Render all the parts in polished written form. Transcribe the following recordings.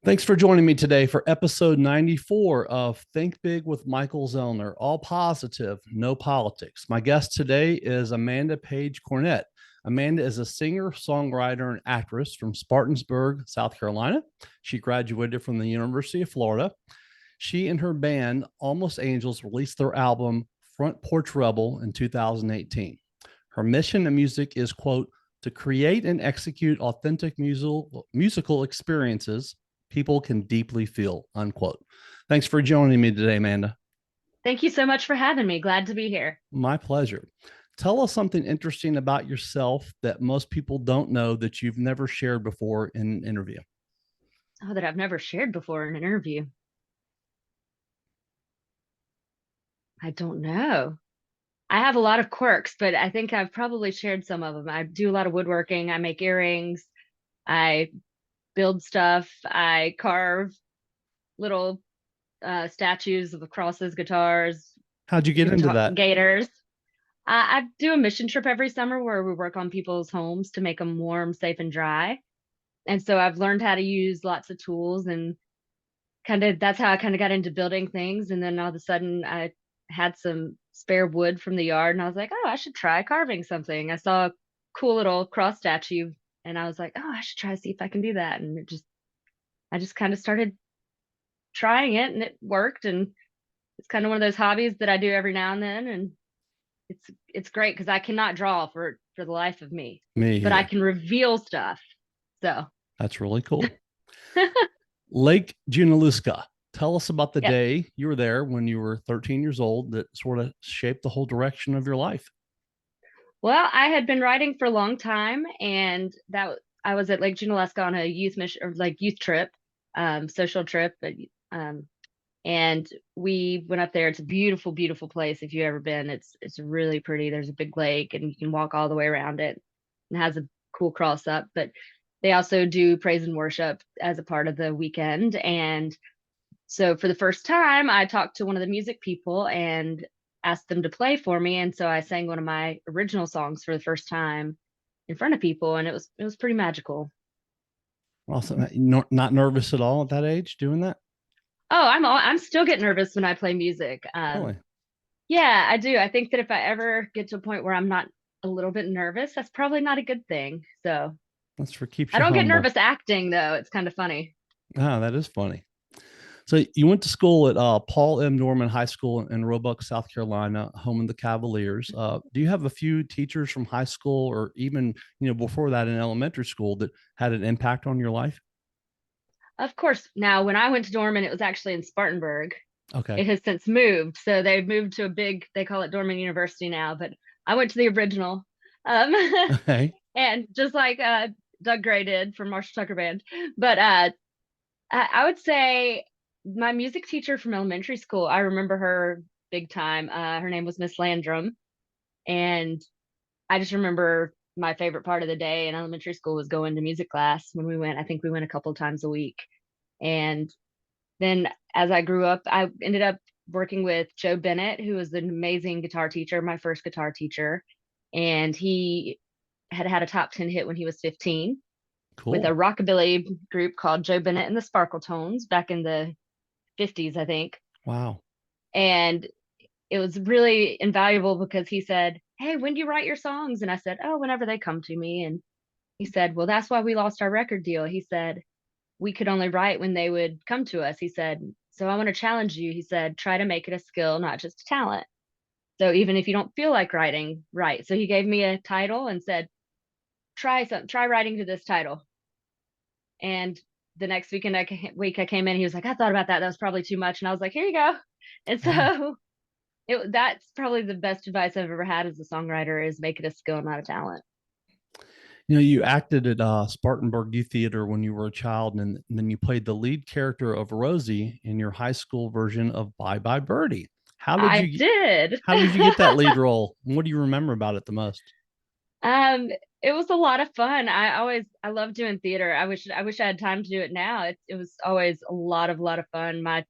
Thanks for joining me today for episode 94 of Think Big with Michael Zellner, all positive, no politics. My guest today is Amanda Page Cornett. Amanda is a singer, songwriter, and actress from Spartanburg, South Carolina. She graduated from the University of Florida. She and her band, Almost Angels, released their album Front Porch Rebel in 2018. Her mission in music is, quote, to create and execute authentic musical experiences people can deeply feel, unquote. Thanks for joining me today, Amanda. Thank you so much for having me. Glad to be here. My pleasure. Tell us something interesting about yourself that most people don't know that you've never shared before in an interview. Oh, that I've never shared before in an interview. I don't know. I have a lot of quirks, but I think I've probably shared some of them. I do a lot of woodworking. I make earrings. I build stuff. I carve little statues of crosses, guitars, How'd you get into that? gators. I do a mission trip every summer where we work on people's homes to make them warm, safe, and dry. And so I've learned how to use lots of tools and kind of that's how I kind of got into building things. And then all of a sudden I had some spare wood from the yard and I was like, oh, I should try carving something. I saw a cool little cross statue and I was like, oh, I should try to see if I can do that. And I just kind of started trying it and it worked. And it's kind of one of those hobbies that I do every now and then. And it's great because I cannot draw for the life of me, Me but I either. can reveal stuff. So That's really cool. Lake Junaluska. Tell us about the yeah. day you were there when you were 13 years old that sort of shaped the whole direction of your life. Well, I had been writing for a long time, and that I was at Lake Junaluska on a youth mission or like youth trip, social trip, um, and we went up there. It's a beautiful, beautiful place. If you've ever been, it's really pretty. There's a big lake, and you can walk all the way around it. And it has a cool cross up, but they also do praise and worship as a part of the weekend. And so for the first time, I talked to one of the music people and asked them to play for me. And so I sang one of my original songs for the first time in front of people, and it was pretty magical. Awesome. Not nervous at all at that age doing that? Oh, I'm still get nervous when I play music. Really? Yeah, I do. I think that if I ever get to a point where I'm not a little bit nervous, that's probably not a good thing. So That's for keeps I you don't get humble. nervous acting though. It's kind of funny. Ah, that is funny. So you went to school at Paul M. Norman High School in Roebuck, South Carolina, home of the Cavaliers. Do you have a few teachers from high school or even before that in elementary school that had an impact on your life? Of course, now when I went to Dorman, it was actually in Spartanburg. Okay. It has since moved. So they've moved to a big, they call it Dorman University now, but I went to the original. Um, Okay. and just like Doug Gray did from Marshall Tucker Band. But I would say my music teacher from elementary school, I remember her big time. Her name was Miss Landrum. And I just remember my favorite part of the day in elementary school was going to music class when we went. I think we went a couple times a week. And then as I grew up, I ended up working with Joe Bennett, who was an amazing guitar teacher, my first guitar teacher. And he had had a top 10 hit when he was 15 with a Cool. rockabilly group called Joe Bennett and the Sparkle Tones back in the 50s, I think. Wow. And it was really invaluable because he said, hey, when do you write your songs? And I said, oh, whenever they come to me. And he said, well, that's why we lost our record deal. He said, we could only write when they would come to us. He said, so I want to challenge you. He said, try to make it a skill, not just a talent. So even if you don't feel like writing, write. So he gave me a title and said, try writing to this title. And the next week I came in, he was like, I thought about that. That was probably too much. And I was like, here you go. And Wow. so that's probably the best advice I've ever had as a songwriter is make it a skill, not a talent. You acted at Spartanburg Youth Theater when you were a child, and then you played the lead character of Rosie in your high school version of Bye Bye Birdie. How did I you did. how did you get that lead role? And what do you remember about it the most? um, it was a lot of fun. I love doing theater. I wish I had time to do it now. It was always a lot of fun. My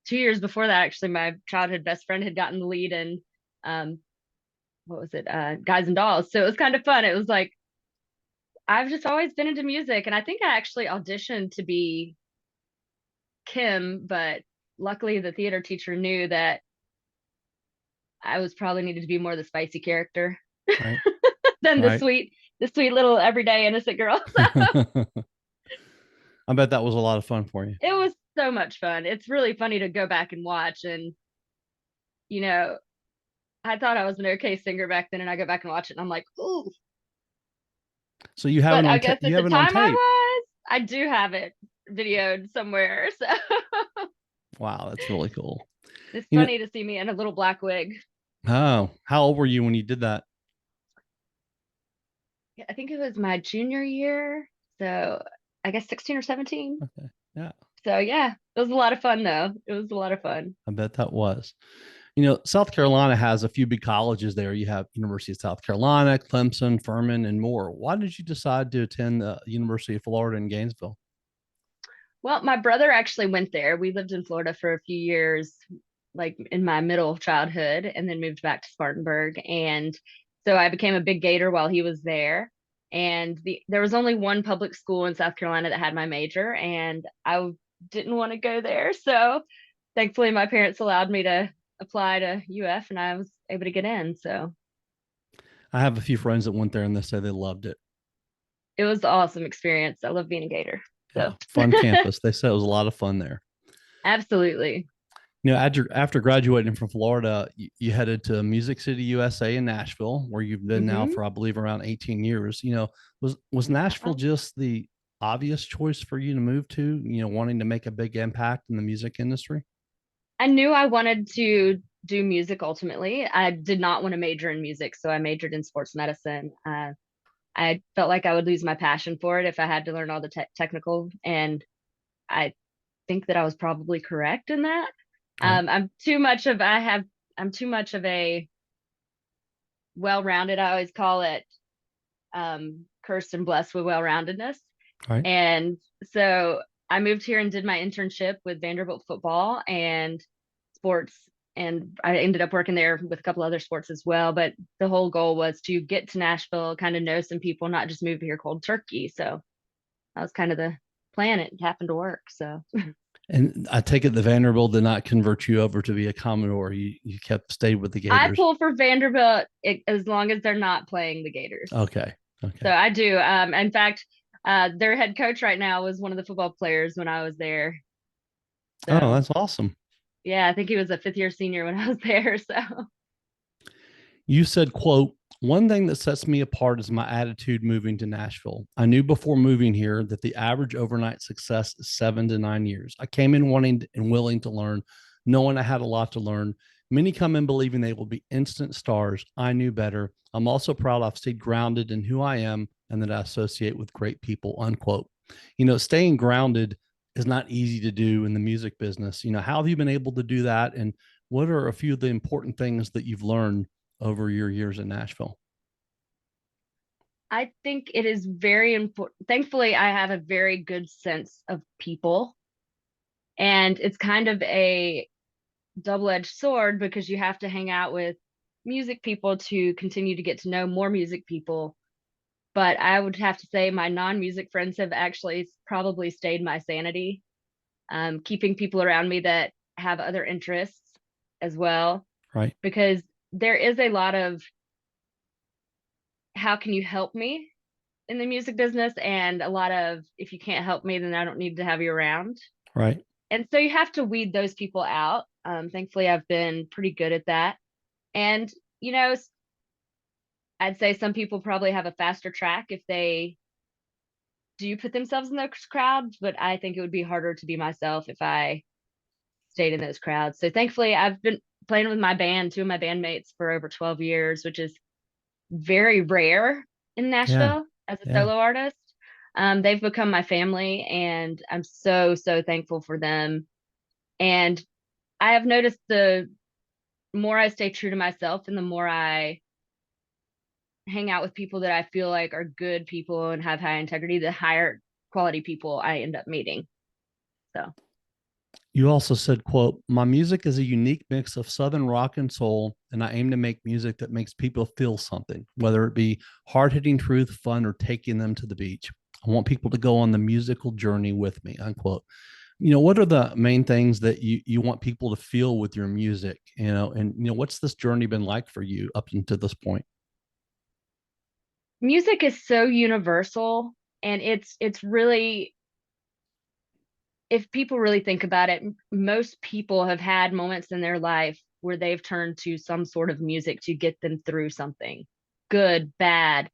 2 years before that, actually, my childhood best friend had gotten the lead in um what was it? Guys and Dolls. So it was kind of fun. It was like I've just always been into music, and I think I actually auditioned to be Kim, but luckily the theater teacher knew that I was probably needed to be more the spicy character Right. than Right. the sweet little everyday innocent girl. I bet that was a lot of fun for you. It was so much fun. It's really funny to go back and watch. And, you know, I thought I was an okay singer back then, and I go back and watch it, and I'm like, ooh. So you have it But I on guess you at the have it on time tape. I do have it videoed somewhere. So Wow, that's really cool. it's You know, funny to see me in a little black wig. oh, how old were you when you did that? I think it was my junior year. So I guess 16 or 17. Okay. Yeah, So yeah, it was a lot of fun though. It was a lot of fun. I bet that was. South Carolina has a few big colleges there. You have University of South Carolina, Clemson, Furman, and more. Why did you decide to attend the University of Florida in Gainesville? Well, my brother actually went there. We lived in Florida for a few years, like in my middle childhood, and then moved back to Spartanburg. And so I became a big Gator while he was there. And there was only one public school in South Carolina that had my major, and I didn't want to go there. So thankfully, my parents allowed me to apply to UF, and I was able to get in. So I have a few friends that went there and they say they loved it. it was an awesome experience. I love being a Gator. Yeah, So fun campus. They said it was a lot of fun there. absolutely. After graduating from Florida, you headed to Music City, USA in Nashville, where you've been now Hmm. for, I believe, around 18 years. Was Nashville Wow. just the obvious choice for you to move to, wanting to make a big impact in the music industry? I knew I wanted to do music ultimately. I did not want to major in music, so I majored in sports medicine. I felt like I would lose my passion for it if I had to learn all the technical, and I think that I was probably correct in that. Right. I'm too much of a well-rounded. I always call it cursed and blessed with well-roundedness. Right. And so I moved here and did my internship with Vanderbilt football and sports. And I ended up working there with a couple other sports as well. But the whole goal was to get to Nashville, kind of know some people, not just move here cold turkey. So that was kind of the plan. It happened to work. So And I take it the Vanderbilt did not convert you over to be a Commodore. You kept stayed with the I Gators. pull for Vanderbilt as long as they're not playing the Gators. Okay. So Okay. I do. In fact, their head coach right now was one of the football players when I was there. Oh, So that's awesome. yeah, I think he was a fifth year senior when I was there. So You said, quote, one thing that sets me apart is my attitude moving to Nashville. I knew before moving here that the average overnight success is 7 to 9 years. I came in wanting and willing to learn, knowing I had a lot to learn. Many come in believing they will be instant stars. I knew better. I'm also proud I've stayed grounded in who I am and that I associate with great people, unquote. Staying grounded is not easy to do in the music business. How have you been able to do that? And what are a few of the important things that you've learned over your years in Nashville? I think it is very important. Thankfully, I have a very good sense of people. And it's kind of a double-edged sword because you have to hang out with music people to continue to get to know more music people. But I would have to say my non-music friends have actually probably stayed my sanity, keeping people around me that have other interests as well, Right. because there is a lot of how can you help me in the music business, and a lot of if you can't help me, then I don't need to have you around. Right. And so you have to weed those people out. Thankfully, I've been pretty good at that. And, you know, I'd say some people probably have a faster track if they do put themselves in those crowds, but I think it would be harder to be myself if I stayed in those crowds. So thankfully, I've been playing with my band, two of my bandmates for over 12 years, which is very rare in Yeah. Nashville as a Yeah. solo artist. They've become my family, and I'm so, so thankful for them. And I have noticed the more I stay true to myself and the more I hang out with people that I feel like are good people and have high integrity, the higher quality people I end up meeting. So You also said, quote, my music is a unique mix of Southern rock and soul, and I aim to make music that makes people feel something, whether it be hard hitting truth, fun, or taking them to the beach. I want people to go on the musical journey with me, unquote. What are the main things that you want people to feel with your music? And what's this journey been like for you up until this point? Music is so universal, and it's really, if people really think about it, most people have had moments in their life where they've turned to some sort of music to get them through something, good, bad,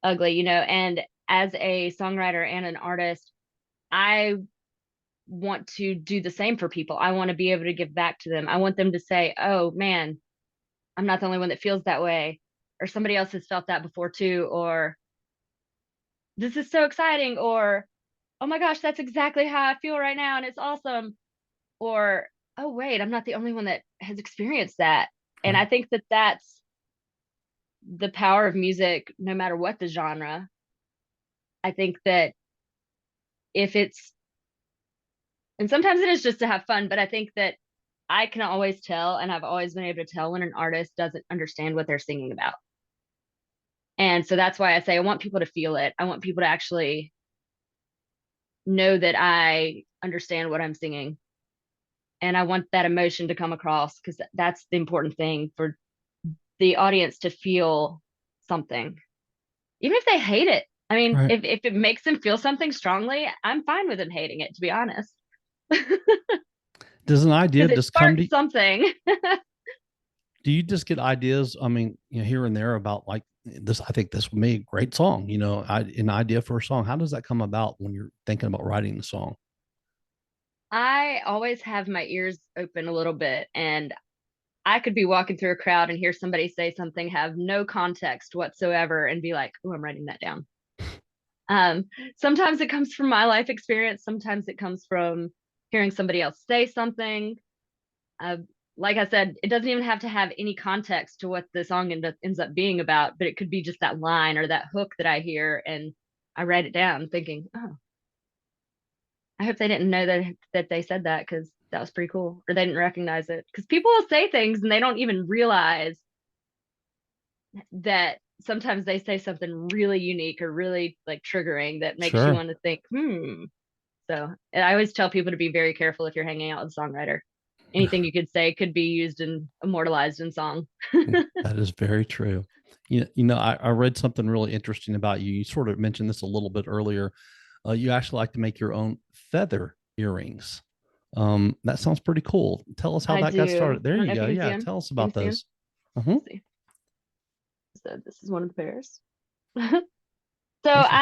ugly, and as a songwriter and an artist, I want to do the same for people. I want to be able to give back to them. I want them to say, "Oh man, I'm not the only one that feels that way," or somebody else has felt that before too, or "This is so exciting," or "Oh my gosh, that's exactly how I feel right now and it's awesome," or "Oh wait, I'm not the only one that has experienced that." And I Right. think that that's the power of music, no matter what the genre. I think that if it's, and sometimes it is just to have fun, but I think that I can always tell, and I've always been able to tell when an artist doesn't understand what they're singing about. And so that's why I say I want people to feel it. I want people to actually know that I understand what I'm singing. And I want that emotion to come across, because that's the important thing, for the audience to feel something, even if they hate it. I mean, Right. if it makes them feel something strongly, I'm fine with them hating it, to be honest, Does an idea because it just come sparks to something. do you just get ideas? I mean, here and there about like this, I think this would be a great song, an idea for a song. How does that come about when you're thinking about writing the song? I always have my ears open a little bit, and I could be walking through a crowd and hear somebody say something, have no context whatsoever, and be like, "Oh, I'm writing that down." Um, Sometimes it comes from my life experience. Sometimes it comes from hearing somebody else say something. Uh, like I said, it doesn't even have to have any context to what the song ends up being about, but it could be just that line or that hook that I hear, and I write it down thinking, "Oh, I hope they didn't know that they said that, because that was pretty cool," or they didn't recognize it. Because people will say things and they don't even realize that sometimes they say something really unique or really like triggering that makes you Sure. want to think, hmm. So, and I always tell people to be very careful if you're hanging out with a songwriter. Anything you could say could be used and immortalized in song. That is very true. I read something really interesting about you. You sort of mentioned this a little bit earlier. You actually like to make your own feather earrings. That sounds pretty cool. Tell us how I that got do. started. There I don't you know if go. you can see Yeah, them. tell us Can you about see them? those. Uh-huh. Let's see. So this is one of the pairs. So Those are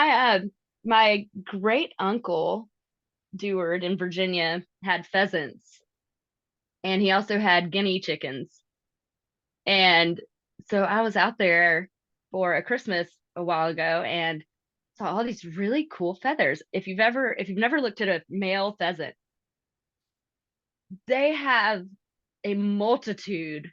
my great uncle Deward in Virginia had pheasants, and he also had guinea chickens. And so I was out there for a Christmas a while ago and saw all these really cool feathers. If you've never looked at a male pheasant, they have a multitude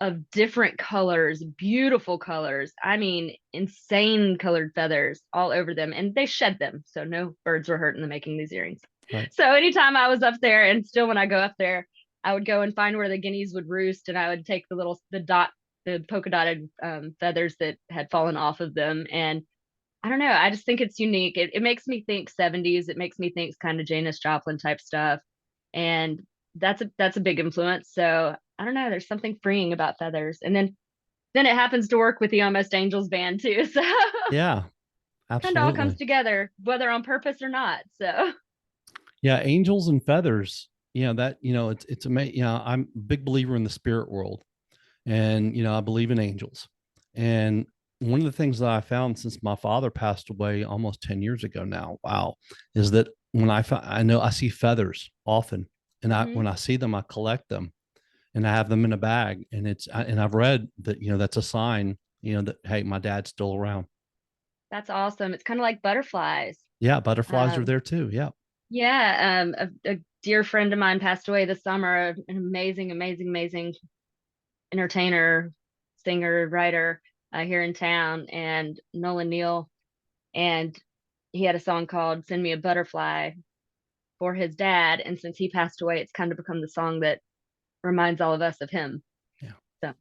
of different colors, beautiful colors. I mean, insane colored feathers all over them, and they shed them. So no birds were hurt in the making these earrings. right. So anytime I was up there, and still when I go up there, I would go and find where the guineas would roost, and I would take the polka dotted feathers that had fallen off of them. And I don't know, I just think it's unique. It makes me think 70s. It makes me think kind of Janis Joplin type stuff. And that's a big influence. So I don't know, there's something freeing about feathers. And then it happens to work with the Almost Angels band too. So Yeah, kind of all comes absolutely. together, whether on purpose or not. So Yeah, angels and feathers. It's amazing. I'm a big believer in the spirit world, and I believe in angels. And one of the things that I found since my father passed away almost 10 years ago now, wow, is that when I know I see feathers often, and mhm, when I see them, I collect them and I have them in a bag, and and I've read that that's a sign, that hey, my dad's still around. that's awesome. It's kind of like butterflies. Yeah, butterflies are Um, there too. Yeah. yeah, a dear friend of mine passed away this summer, an amazing, amazing, amazing entertainer, singer, writer here in town, and Nolan Neal. And he had a song called "Send Me a Butterfly" for his dad. And since he passed away, it's kind of become the song that reminds all of us of him. Yeah. So,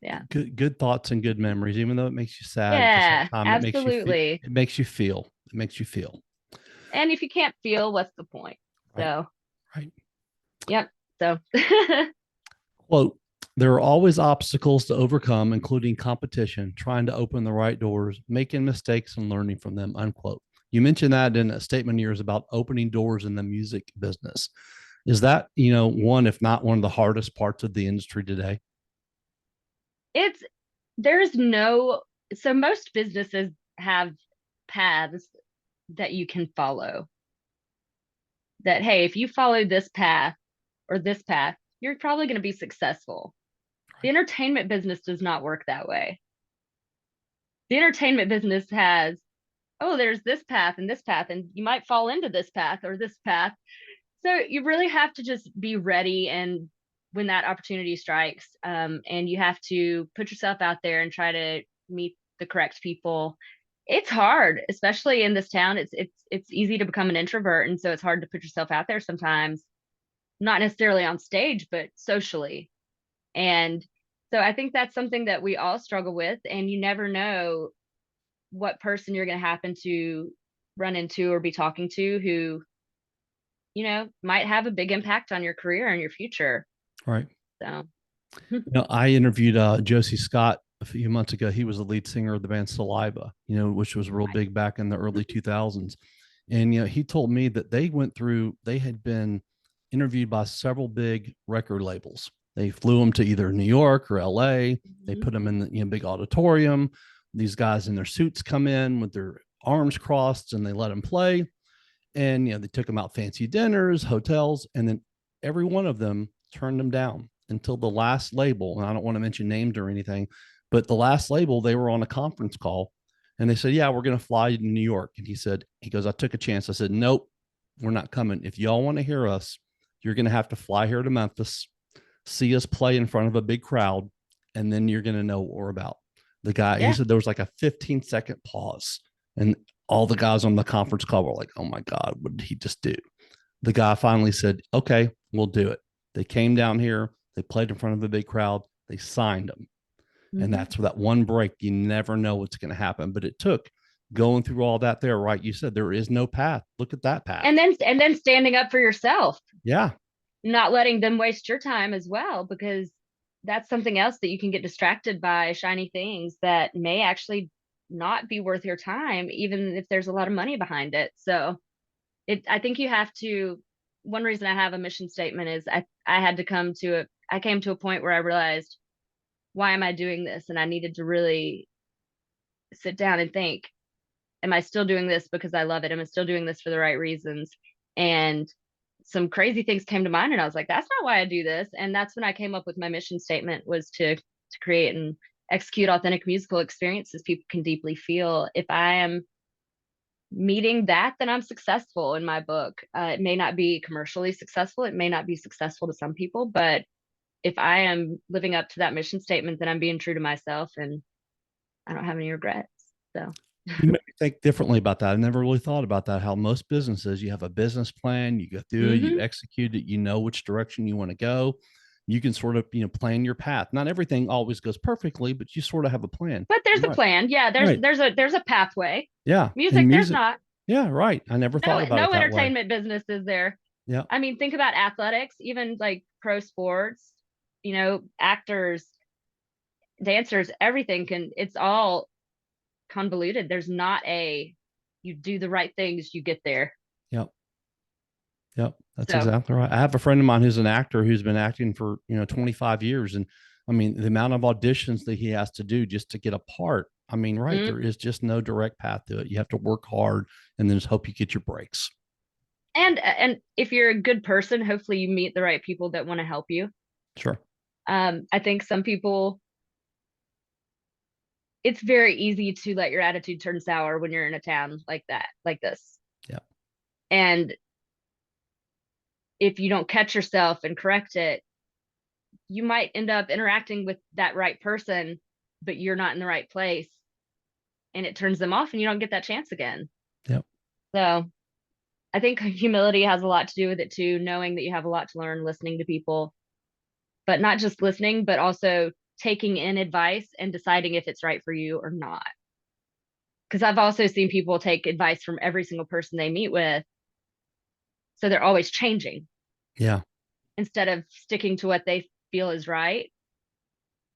yeah. Good thoughts and good memories, even though it makes you sad at the same Yeah, time. It makes you feel. absolutely. It makes you feel. It makes you feel. And if you can't feel, what's the point? Right. So, Right. yep. So, Quote, there are always obstacles to overcome, including competition, trying to open the right doors, making mistakes and learning from them, unquote. You mentioned that in a statement of yours about opening doors in the music business. Is that, one, if not one of the hardest parts of the industry today? it's there's no so most businesses have paths that you can follow. That hey, if you follow this path or this path, you're probably going to be successful. The Right. entertainment business does not work that way. The entertainment business has, oh, there's this path, and you might fall into this path or this path. So you really have to just be ready and when that opportunity strikes, and you have to put yourself out there and try to meet the correct people. It's hard, especially in this town. It's easy to become an introvert, and so it's hard to put yourself out there sometimes, not necessarily on stage, but socially. And so I think that's something that we all struggle with, and you never know what person you're going to happen to run into or be talking to who, might have a big impact on your career and your future. Right. So, I interviewed Josie Scott a few months ago. He was the lead singer of the band Saliva, which was real big back in the early 2000s. And, he told me that they had been interviewed by several big record labels. They flew them to either New York or LA. They put them in the big auditorium. These guys in their suits come in with their arms crossed and they let them play. And, they took them out fancy dinners, hotels, and then every one of them turned them down until the last label. And I don't want to mention names or anything, but the last label, they were on a conference call and they said, yeah, we're going to fly you to New York. And he goes, I took a chance. I said, nope, we're not coming. If y'all want to hear us, you're going to have to fly here to Memphis, see us play in front of a big crowd, and then you're going to know what we're about. The guy, he yeah. said there was like a 15-second pause. And all the guys on the conference call were like, oh my God, what did he just do? The guy finally said, okay, we'll do it. They came down here, they played in front of a big crowd, they signed them. And Mm-hmm. that's that one break. You never know what's going to happen. But it took going through all that there, right? You said there is no path. Look at that path. And then standing up for yourself, Yeah. not letting them waste your time as well, because that's something else that you can get distracted by shiny things that may actually not be worth your time, even if there's a lot of money behind it. So I think you have to, one reason I have a mission statement is I had to I came to a point where I realized, why am I doing this? And I needed to really sit down and think, am I still doing this because I love it? Am I still doing this for the right reasons? And some crazy things came to mind and I was like, that's not why I do this. And that's when I came up with my mission statement, was to create and execute authentic musical experiences people can deeply feel. If I am meeting that, then I'm successful in my book. It may not be commercially successful. It may not be successful to some people, but if I am living up to that mission statement, then I'm being true to myself and I don't have any regrets. So You make me think differently about that. I never really thought about that. How most businesses, you have a business plan, you go through it, you mm-hmm. execute it, you know which direction you want to go. You can sort of, plan your path. Not everything always goes perfectly, but you sort of have a plan. But there's You're a right. plan. Yeah, Right. there's a pathway. Yeah. And Music, there's music. not. Yeah. Right. I never thought No, about it no that way. entertainment business is there. Yeah. I mean, think about athletics, even like pro sports, actors, dancers, everything it's all convoluted. There's not you do the right things, you get there. Yep. Yep. That's So, exactly right. I have a friend of mine who's an actor who's been acting for, 25 years. And I mean, the amount of auditions that he has to do just to get a part. I mean, right. mm. There is just no direct path to it. You have to work hard and then just hope you get your breaks. And if you're a good person, hopefully you meet the right people that want to help you. Sure. I think some people, it's very easy to let your attitude turn sour when you're in a town like that, like this. Yeah. And if you don't catch yourself and correct it, you might end up interacting with that right person, but you're not in the right place and it turns them off and you don't get that chance again. Yep. So I think humility has a lot to do with it too, knowing that you have a lot to learn, listening to people, but not just listening, but also taking in advice and deciding if it's right for you or not. Because I've also seen people take advice from every single person they meet with, So they're always changing Yeah. instead of sticking to what they feel is right.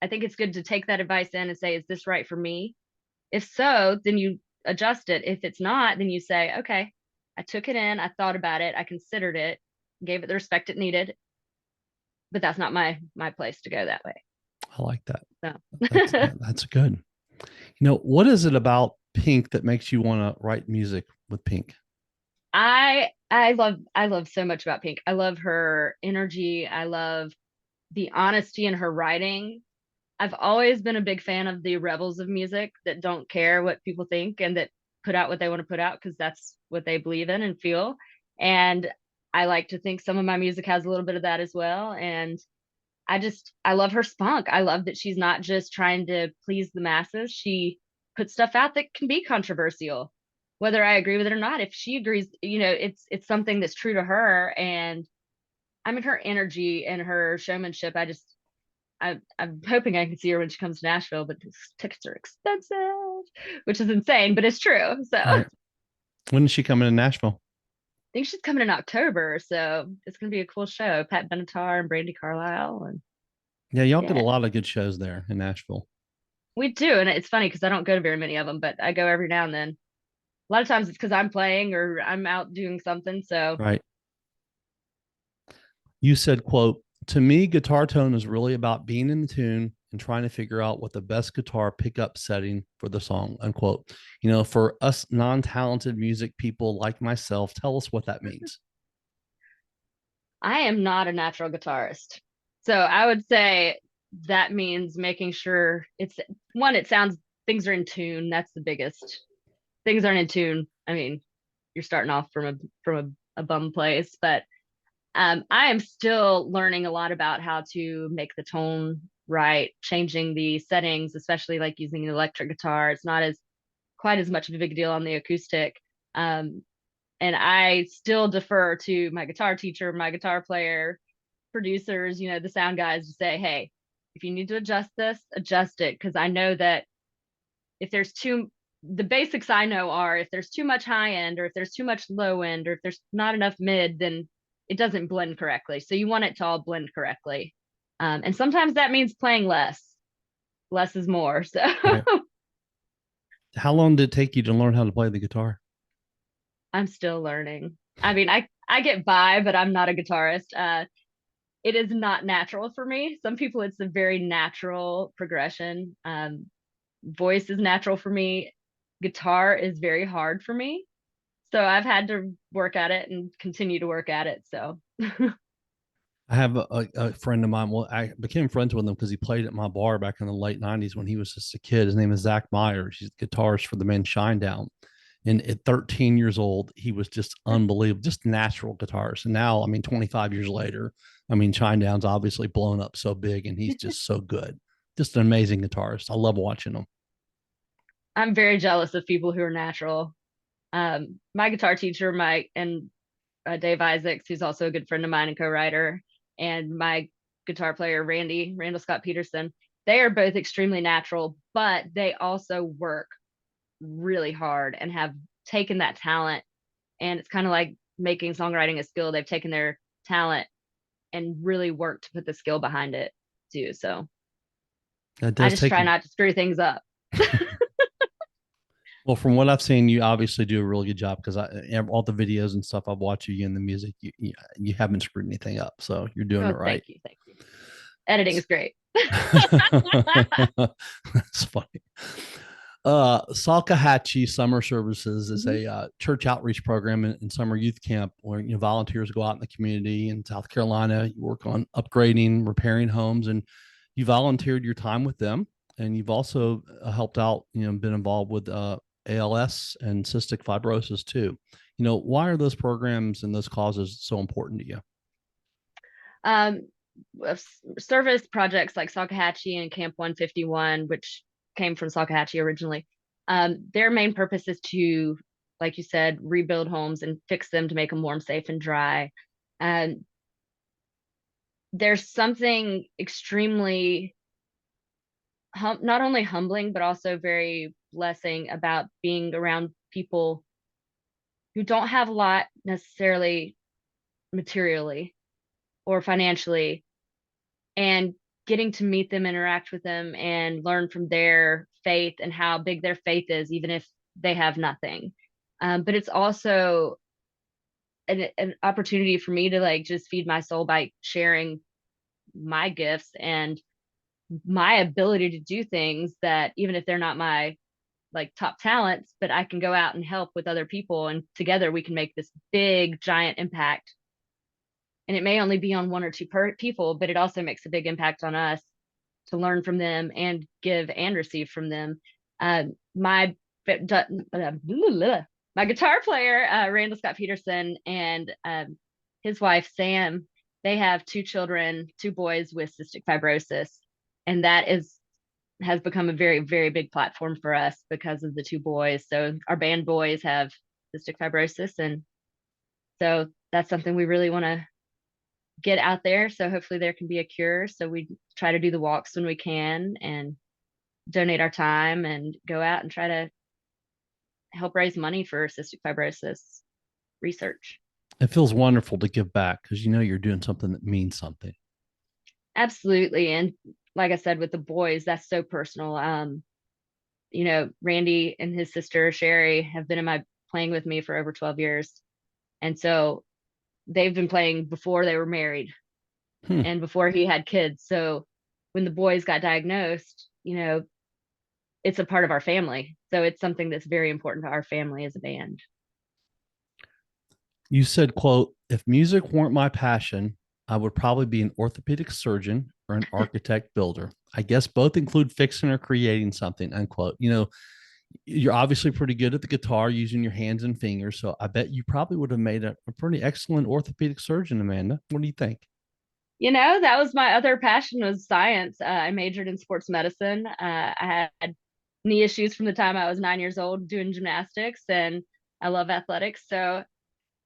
I think it's good to take that advice in and say, is this right for me? If so, then you adjust it. If it's not, then you say, okay, I took it in, I thought about it, I considered it, gave it the respect it needed, but that's not my place to go that way. I like that. That's So that's good. What is it about Pink that makes you want to write music with Pink? I love so much about Pink. I love her energy. I love the honesty in her writing. I've always been a big fan of the rebels of music that don't care what people think and that put out what they want to put out because that's what they believe in and feel. And I like to think some of my music has a little bit of that as well. And I love her spunk. I love that she's not just trying to please the masses. She puts stuff out that can be controversial, whether I agree with it or not. If she agrees, it's something that's true to her. And I mean, her energy and her showmanship. I'm hoping I can see her when she comes to Nashville, but tickets are expensive, which is insane, but it's true. So I Right. When is she coming to Nashville? think she's coming in October, so it's gonna be a cool show. Pat Benatar and Brandy Carlisle, and Yeah, y'all get a yeah, lot of good shows there in Nashville. we do. And it's funny because I don't go to very many of them, but I go every now and then. A lot of times it's because I'm playing or I'm out doing something. So Right. You said, quote, to me, guitar tone is really about being in the tune and trying to figure out what the best guitar pickup setting for the song, unquote. For us non-talented music people like myself, tell us what that means. I am not a natural guitarist. So I would say that means making sure it sounds things are in tune. That's the biggest. Things aren't in tune. I mean, you're starting off from a bum place, but I am still learning a lot about how to make the tone right, changing the settings, especially like using an electric guitar. It's not as quite as much of a big deal on the acoustic. Um, and I still defer to my guitar teacher, my guitar player, producers, the sound guys to say, hey, if you need to adjust this, adjust it. Cause I know that if there's the basics I know are if there's too much high end or if there's too much low end or if there's not enough mid, then it doesn't blend correctly. So you want it to all blend correctly. And sometimes that means playing less. Less is more. So Right. How long did it take you to learn how to play the guitar? I'm still learning. I mean, I get by, but I'm not a guitarist. It is not natural for me. Some people, it's a very natural progression. Voice is natural for me. Guitar is very hard for me. So I've had to work at it and continue to work at it. So I have a friend of mine. Well, I became friends with him because he played at my bar back in the late '90s when he was just a kid. His name is Zach Myers. He's the guitarist for the band Shinedown. And at 13 years old, he was just unbelievable, just natural guitarist. And now, I mean, 25 years later, I mean, Shinedown's obviously blown up so big, and he's just so good. Just an amazing guitarist. I love watching him. I'm very jealous of people who are natural. My guitar teacher, Dave Isaacs, who's also a good friend of mine and co-writer, and my guitar player, Randall Scott Peterson, they are both extremely natural, but they also work really hard and have taken that talent. And it's kind of like making songwriting a skill. They've taken their talent and really worked to put the skill behind it too. So It I does just take. try not to screw things up. Well, from what I've seen, you obviously do a really good job because all the videos and stuff I've watched you in the music, you haven't screwed anything up, so you're doing Oh, it right. thank you. Thank you. Editing is great. That's funny. Salkehatchie Summer Services is Mhm. a church outreach program and summer youth camp where volunteers go out in the community in South Carolina. You work on upgrading, repairing homes, and you volunteered your time with them. And you've also helped out, been involved with ALS and cystic fibrosis too. Why are those programs and those causes so important to you? Um, Service projects like Salkehatchie and Camp 151, which came from Salkehatchie originally, their main purpose is to, like you said, rebuild homes and fix them to make them warm, safe, and dry. And there's something extremely not only humbling but also very blessing about being around people who don't have a lot necessarily materially or financially, and getting to meet them, interact with them, and learn from their faith and how big their faith is, even if they have nothing. But it's also an opportunity for me to like just feed my soul by sharing my gifts and my ability to do things that even if they're not my like top talents, but I can go out and help with other people, and together we can make this big giant impact. And it may only be on one or two people, but it also makes a big impact on us to learn from them and give and receive from them. My my guitar player, Randall Scott Peterson, and his wife Sam, they have two children, two boys with cystic fibrosis, and that has become a very, very big platform for us because of the two boys. So our band boys have cystic fibrosis, and so that's something we really want to get out there. So hopefully there can be a cure. So we try to do the walks when we can and donate our time and go out and try to help raise money for cystic fibrosis research. It feels wonderful to give back because you know you're doing something that means something. Absolutely. And like I said, with the boys, that's so personal. Randy and his sister Sherry have been in my playing with me for over 12 years. And so they've been playing before they were married Hmm. and before he had kids. So when the boys got diagnosed, it's a part of our family. So it's something that's very important to our family as a band. You said, quote, if music weren't my passion, I would probably be an orthopedic surgeon or an architect builder. I guess both include fixing or creating something, unquote. You're obviously pretty good at the guitar using your hands and fingers. So I bet you probably would have made a pretty excellent orthopedic surgeon, Amanda. What do you think? That was my other passion was science. I majored in sports medicine. I had knee issues from the time I was 9 years old doing gymnastics, and I love athletics. So,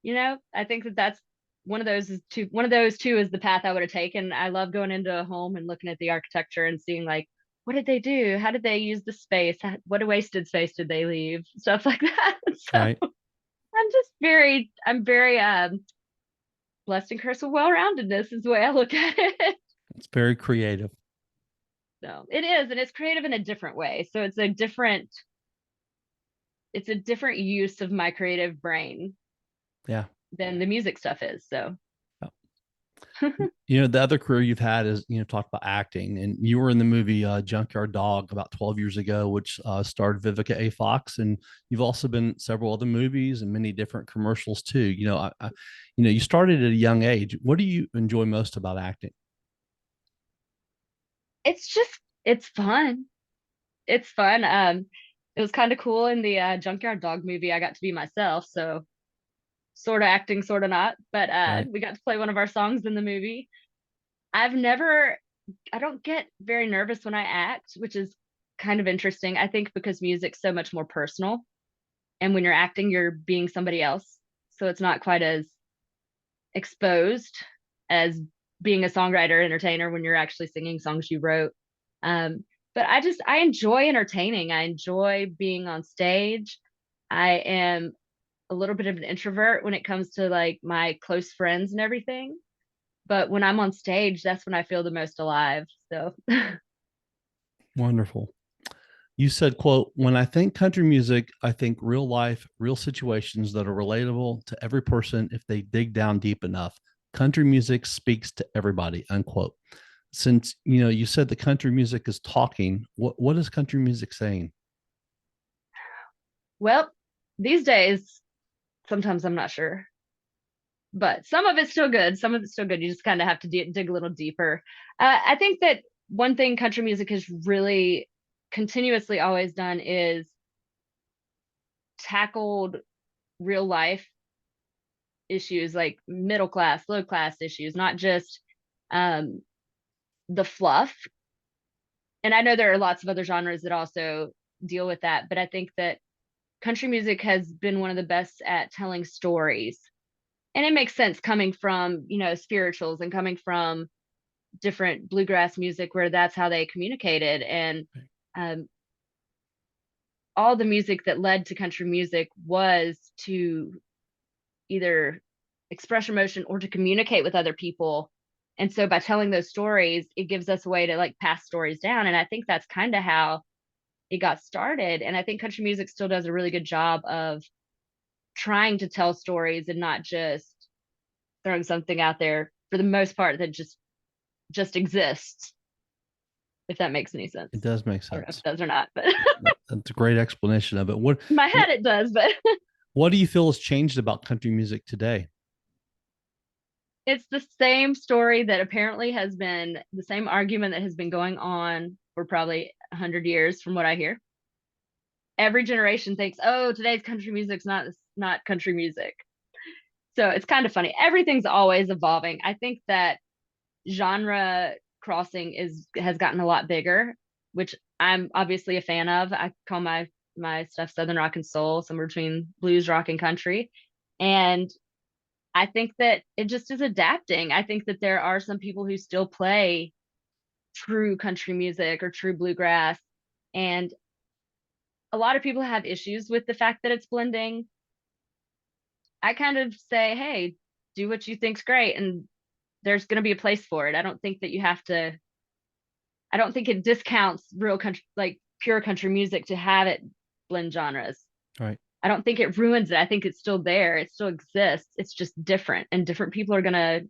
I think that that's one of those two is the path I would have taken. I love going into a home and looking at the architecture and seeing like, what did they do? How did they use the space? What a wasted space did they leave? Stuff like that. So Right. I'm very blessed and cursed with well-roundedness is the way I look at it. It's very creative. So it is, and it's creative in a different way. So it's a different use of my creative brain Yeah. than the music stuff is. So The other career you've had is, talk about acting, and you were in the movie Junkyard Dog about 12 years ago, which starred Vivica A. Fox. And you've also been in several other movies and many different commercials too. You started at a young age. What do you enjoy most about acting? it's fun. It's fun. It was kind of cool in the Junkyard Dog movie. I got to be myself, so sort of acting, sort of not. But Right. we got to play one of our songs in the movie. I've never, I don't get very nervous when I act, which is kind of interesting. I think because music's so much more personal, and when you're acting, you're being somebody else, so it's not quite as exposed as being a songwriter entertainer when you're actually singing songs you wrote. Um, but I enjoy entertaining. I enjoy being on stage. I am a little bit of an introvert when it comes to like my close friends and everything. But when I'm on stage, that's when I feel the most alive. So Wonderful. You said, quote, when I think country music, I think real life, real situations that are relatable to every person if they dig down deep enough. Country music speaks to everybody, unquote. Since you said the country music is talking, what is country music saying? well, these days, sometimes I'm not sure, but some of it's still good. Some of it's still good. You just kind of have to dig a little deeper. I think that one thing country music has really continuously always done is tackled real life issues like middle class, low class issues, not just um, the fluff. And I know there are lots of other genres that also deal with that, but I think that country music has been one of the best at telling stories. And it makes sense coming from, spirituals and coming from different bluegrass music where that's how they communicated. And um, all the music that led to country music was to either express emotion or to communicate with other people. And so by telling those stories, it gives us a way to like pass stories down. And I think that's kind of how it got started. And I think country music still does a really good job of trying to tell stories and not just throwing something out there for the most part that just exists, if that makes any sense. It does make I don't know if sense. it does or not, but That's a great explanation of it. in my What head it does, but what do you feel has changed about country music today? it's the same story that apparently has been the same argument that has been going on for probably 100 years from what I hear. Every generation thinks, oh, today's country music's not country music. So it's kind of funny. Everything's always evolving. I think that genre crossing has gotten a lot bigger, which I'm obviously a fan of. I call my stuff Southern rock and soul, somewhere between blues, rock, and country. And I think that it just is adapting. I think that there are some people who still play true country music or true bluegrass. And a lot of people have issues with the fact that it's blending. I kind of say, hey, do what you think's great. And there's going to be a place for it. I don't think that you have to, I don't think it discounts real country, like pure country music to have it blend genres. All right. I don't think it ruins it. I think it's still there. It still exists. It's just different. And different people are going to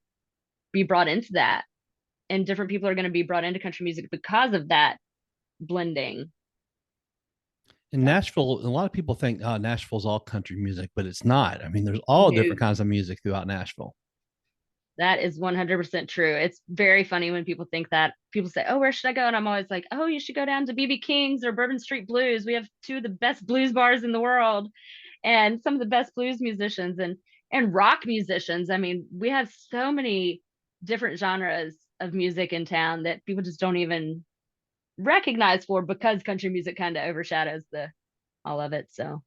be brought into that. And different people are going to be brought into country music because of that blending. In So, Nashville, a lot of people think, oh, Nashville's all country music, but it's not. I mean, there's all no, different kinds of music throughout Nashville. that is 100% true. It's very funny when people think that. People say, oh, where should I go? And I'm always like, oh, you should go down to BB King's or Bourbon Street Blues. We have two of the best blues bars in the world and some of the best blues musicians and rock musicians. I mean, we have so many different genres of music in town that people just don't even recognize for because country music kind of overshadows the all of it. So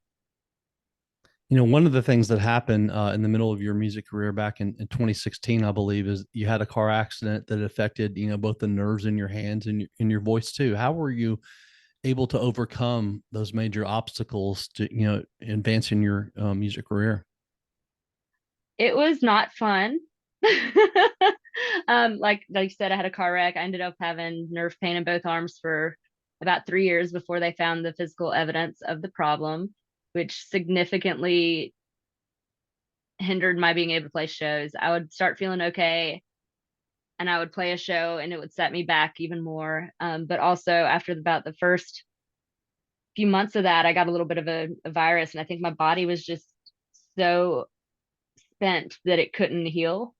You know, one of the things that happened in the middle of your music career back in 2016, I believe, is you had a car accident that affected, you know, both the nerves in your hands and in your voice too. How were you able to overcome those major obstacles to, you know, advancing your music career? it was not fun. Like you said, I had a car wreck. I ended up having nerve pain in both arms for about 3 years before they found the physical evidence of the problem, which significantly hindered my being able to play shows. I would start feeling okay and I would play a show and it would set me back even more. But also after about the first few months of that, I got a little bit of a virus and I think my body was just so spent that it couldn't heal.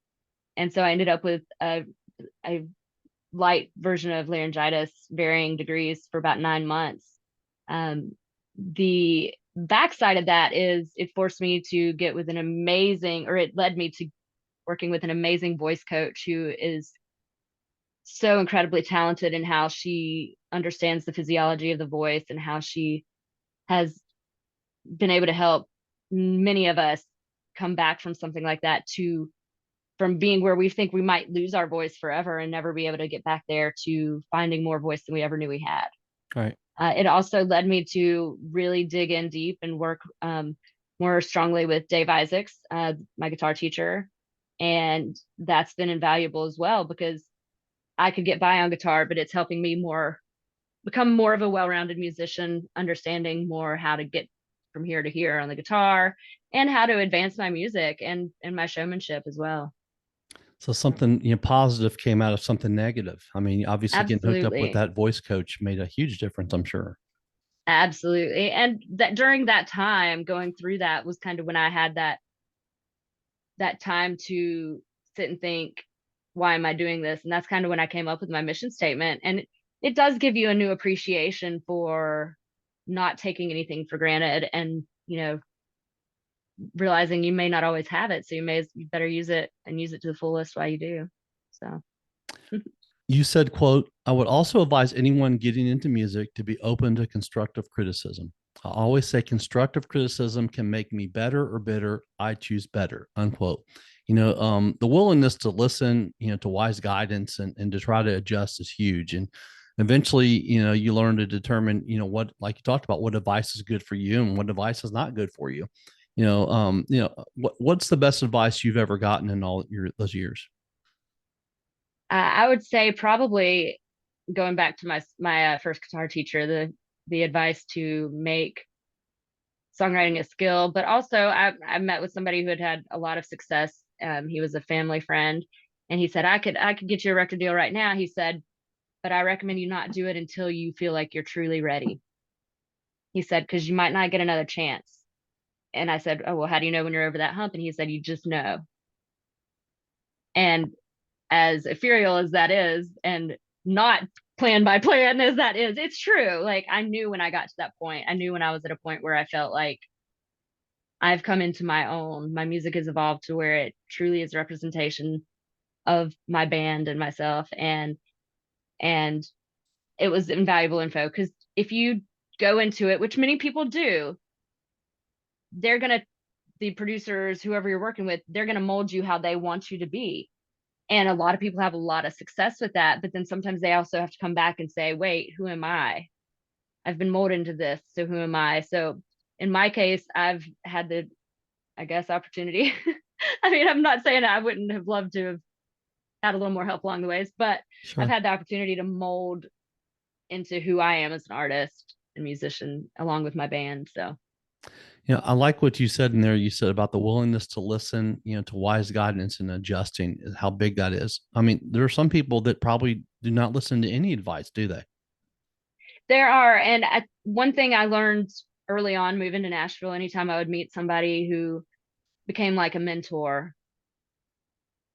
And so I ended up with a light version of laryngitis, varying degrees for about 9 months. The backside of that is it forced me to get with an amazing, or it led me to working with an amazing voice coach who is so incredibly talented in how she understands the physiology of the voice and how she has been able to help many of us come back from something like that to from being where we think we might lose our voice forever and never be able to get back there to finding more voice than we ever knew we had. All right. It also led me to really dig in deep and work more strongly with Dave Isaacs, my guitar teacher. And that's been invaluable as well because I could get by on guitar, but it's helping me become more of a well-rounded musician, understanding more how to get from here to here on the guitar and how to advance my music and my showmanship as well. So something, you know, positive came out of something negative. I mean, obviously getting hooked up with Absolutely. that voice coach made a huge difference, I'm sure. Absolutely. And that during that time going through that was kind of when I had that time to sit and think, why am I doing this? And that's kind of when I came up with my mission statement. And it does give you a new appreciation for not taking anything for granted and, realizing you may not always have it. So you better use it and use it to the fullest while you do. So You said, quote, I would also advise anyone getting into music to be open to constructive criticism. I always say constructive criticism can make me better or bitter. I choose better, unquote. You know, the willingness to listen, you know, to wise guidance and to try to adjust is huge. And eventually, you know, you learn to determine, you know, what, like you talked about, what advice is good for you and what advice is not good for you. What's the best advice you've ever gotten in all those years? I would say probably going back to my first guitar teacher, the advice to make songwriting a skill, but also I met with somebody who had had a lot of success. He was a family friend, and he said I could get you a record deal right now. He said, but I recommend you not do it until you feel like you're truly ready. He said, because you might not get another chance. And I said, oh well, how do you know when you're over that hump? And he said, you just know. And as ethereal as that is, and not plan by plan as that is, it's true. Like I knew when I got to that point. I knew when I was at a point where I felt like I've come into my own. My music has evolved to where it truly is a representation of my band and myself, and it was invaluable info because if you go into it, which many people do, they're gonna the producers, whoever you're working with, they're gonna mold you how they want you to be. And a lot of people have a lot of success with that, but then sometimes they also have to come back and say, wait, who am I? I've been molded into this, so who am I? So in my case, I've had the, I guess, opportunity. I mean, I'm not saying I wouldn't have loved to have had a little more help along the ways, but I've Sure. had the opportunity to mold into who I am as an artist and musician along with my band. So I like what you said in there. You said about the willingness to listen, to wise guidance and adjusting, how big that is. I mean, there are some people that probably do not listen to any advice, do they? there are, and one thing I learned early on moving to Nashville, anytime I would meet somebody who became like a mentor,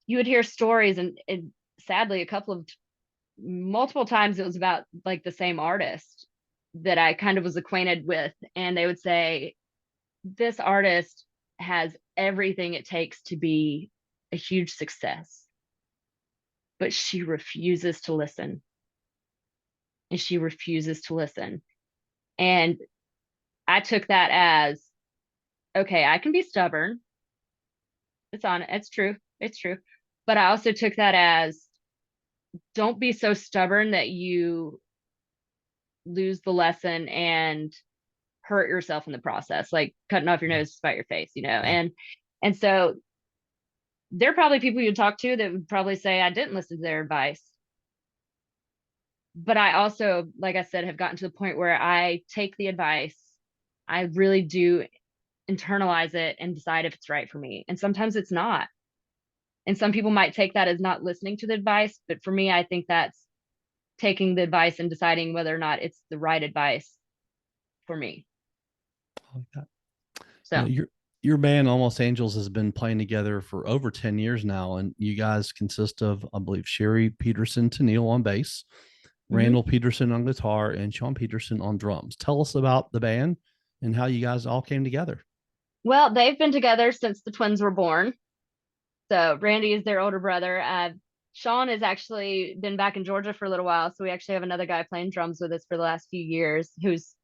you would hear stories, and sadly, a couple of multiple times it was about like the same artist that I kind of was acquainted with, and they would say, this artist has everything it takes to be a huge success, but she refuses to listen. And she refuses to listen. And I took that as, okay, I can be stubborn. It's true. It's true. But I also took that as, don't be so stubborn that you lose the lesson and hurt yourself in the process, like cutting off your Yeah. nose to spite your face, Yeah. And so there are probably people you talk to that would probably say I didn't listen to their advice. But I also, like I said, have gotten to the point where I take the advice, I really do internalize it and decide if it's right for me. And sometimes it's not. And some people might take that as not listening to the advice, but for me, I think that's taking the advice and deciding whether or not it's the right advice for me. I like that. So, Your band Almost Angels has been playing together for over 10 years now, and you guys consist of, I believe, Sherry Peterson Tennille on bass, mhm. Randall Peterson on guitar, and Sean Peterson on drums. Tell us about the band and how you guys all came together. Well, they've been together since the twins were born. So Randy is their older brother. Sean has actually been back in Georgia for a little while. So we actually have another guy playing drums with us for the last few years, who's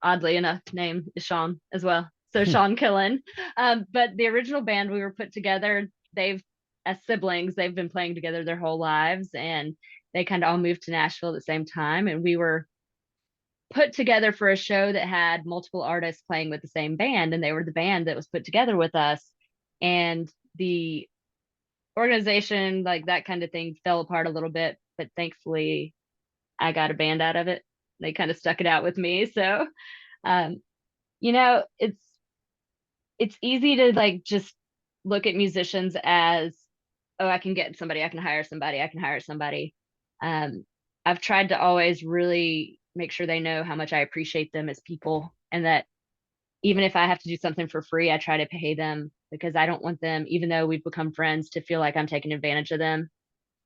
oddly enough name is Sean as well. So Hmm. Sean Killen. But the original band we were put together, they've as siblings, they've been playing together their whole lives, and they kind of all moved to Nashville at the same time. And we were put together for a show that had multiple artists playing with the same band, and they were the band that was put together with us. And the organization, like that kind of thing, fell apart a little bit, but thankfully I got a band out of it. They kind of stuck it out with me. So um, you know, it's easy to like just look at musicians as, oh, I can get somebody, I can hire somebody, I can hire somebody. Um, I've tried to always really make sure they know how much I appreciate them as people, and that even if I have to do something for free, I try to pay them because I don't want them, even though we've become friends, to feel like I'm taking advantage of them.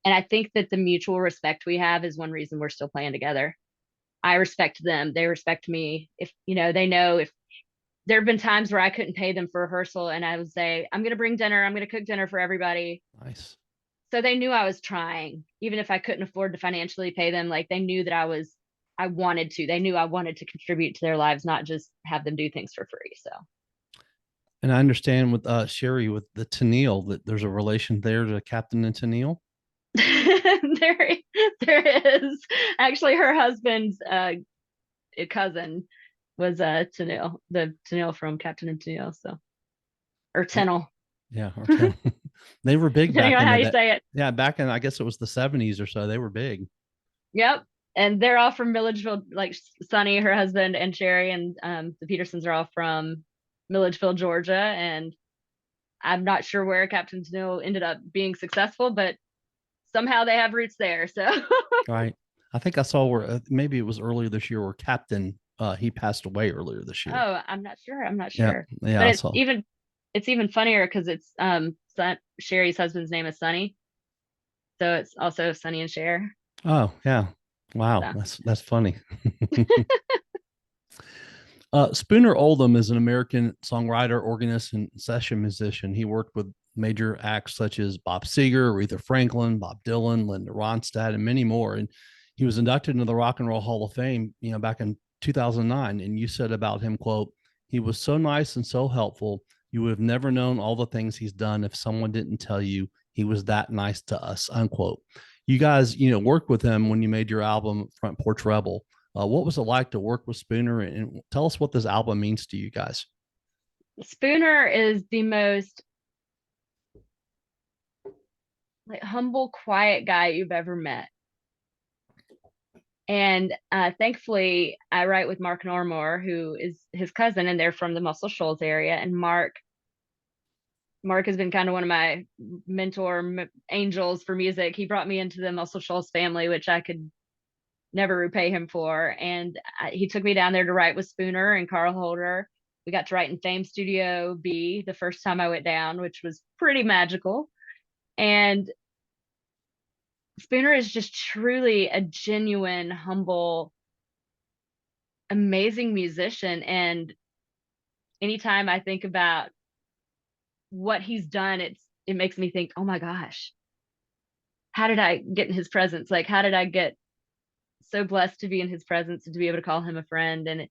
And I think that the mutual respect we have is one reason we're still playing together. I respect them, they respect me. If, they know if there have been times where I couldn't pay them for rehearsal and I would say, I'm going to bring dinner, I'm going to cook dinner for everybody. Nice. So they knew I was trying, even if I couldn't afford to financially pay them. Like they knew that I wanted to. They knew I wanted to contribute to their lives, not just have them do things for free. So And I understand with Sherry with the Tennille that there's a relation there to Captain and Tennille. there, there is actually her husband's cousin was Tennille, the Tennille from Captain and Tennille. So or Yeah. Tennel, Yeah. Or they were big depending back on in how the you day. say it. Yeah. Back in, I guess it was the 70s or so. They were big. Yep. And they're all from Milledgeville, like Sunny, her husband, and Sherry, and the Petersons are all from Milledgeville, Georgia. And I'm not sure where Captain Snow ended up being successful, but somehow they have roots there. So, Right. I think I saw where maybe it was earlier this year where Captain, he passed away earlier this year. oh, I'm not sure. I'm not Yeah. sure. Yeah. But I saw. it's even funnier because it's Sherry's husband's name is Sunny, so it's also Sunny and Cher. Oh, yeah. Wow. So, That's funny. Spooner Oldham is an American songwriter, organist, and session musician. He worked with major acts such as Bob Seger, Aretha Franklin, Bob Dylan, Linda Ronstadt, and many more. And he was inducted into the Rock and Roll Hall of Fame, back in 2009. And you said about him, quote, "He was so nice and so helpful. You would have never known all the things he's done if someone didn't tell you he was that nice to us," unquote. You guys, worked with him when you made your album Front Porch Rebel. What was it like to work with Spooner? And tell us what this album means to you guys. Spooner is the most like humble, quiet guy you've ever met. And thankfully, I write with Mark Normore, who is his cousin, and they're from the Muscle Shoals area. And Mark has been kind of one of my angels for music. He brought me into the Muscle Shoals family, which I could never repay him for. And he took me down there to write with Spooner and Carl Holder. We got to write in Fame Studio B the first time I went down, which was pretty magical. And Spooner is just truly a genuine, humble, amazing musician. And anytime I think about what he's done, it makes me think, oh my gosh, how did I get in his presence? Like, how did I get so blessed to be in his presence and to be able to call him a friend? And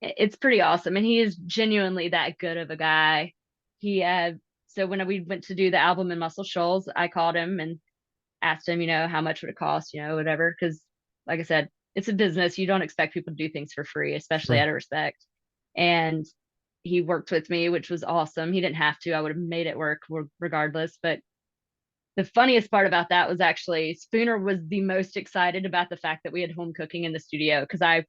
it's pretty awesome. And he is genuinely that good of a guy. He so when we went to do the album in Muscle Shoals, I called him and asked him, how much would it cost, whatever. Because like I said, it's a business. You don't expect people to do things for free, especially Sure. out of respect. And he worked with me, which was awesome. He didn't have to. I would have made it work regardless. But the funniest part about that was actually Spooner was the most excited about the fact that we had home cooking in the studio because I